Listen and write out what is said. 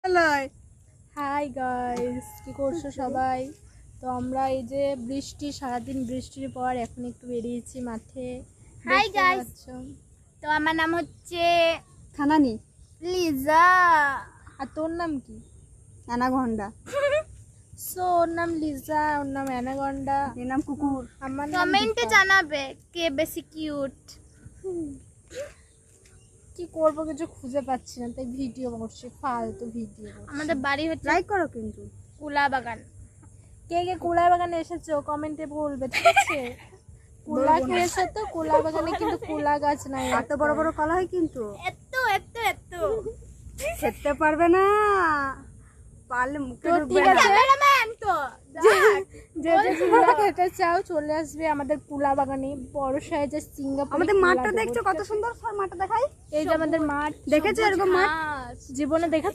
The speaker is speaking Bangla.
হাই গাইস, কি করছো সবাই? তো আমরা এই যে বৃষ্টি, সারাদিন বৃষ্টির পর এখন একটু বেরিয়েছি মাঠে। হাই দেখতে গাইস, পাচ্ছো। তো আমার নাম হচ্ছে খানানি লিজা। আর তোর নাম কি? অ্যানাকন্ডা। সো ওর নাম লিজা, ওর নাম অ্যানাকন্ডা, এর নাম কুকুর। আমার নাম কমেন্টে দীপা। জানাবে কে বেশি কিউট। কি করবো, কিছু খুঁজে পাচ্ছি না, তাই ভিডিও করছি, ফালতু ভিডিও। আমাদের বাড়ি হচ্ছে লাইক করো কিন্তু। কুলা বাগান। কে কে কুলা বাগানে এসেছো কমেন্টে বলবে, ঠিক আছে? কুলা খেয়েছো তো? কুলা বাগানে কিন্তু কুলা গাছ নাই। এত বড় বড় কলা হয় কিন্তু এত এত এত খেতে পারবে না, পারলে মুখে তো ঢুকবে ঠিক না। আছে, ক্যামেরাম্যান তো যে যে কুলা খেতে চাও চলে আসবে আমাদের কুলা বাগানে। বড় সাইজের সিঙ্গাপুর। আমাদের মাঠটা দেখছো কত সুন্দর, মাঠটা দেখাই। এই যে আমাদের মাঠ, দেখেছো এরকম মাঠ? জীবনে দেখেছো?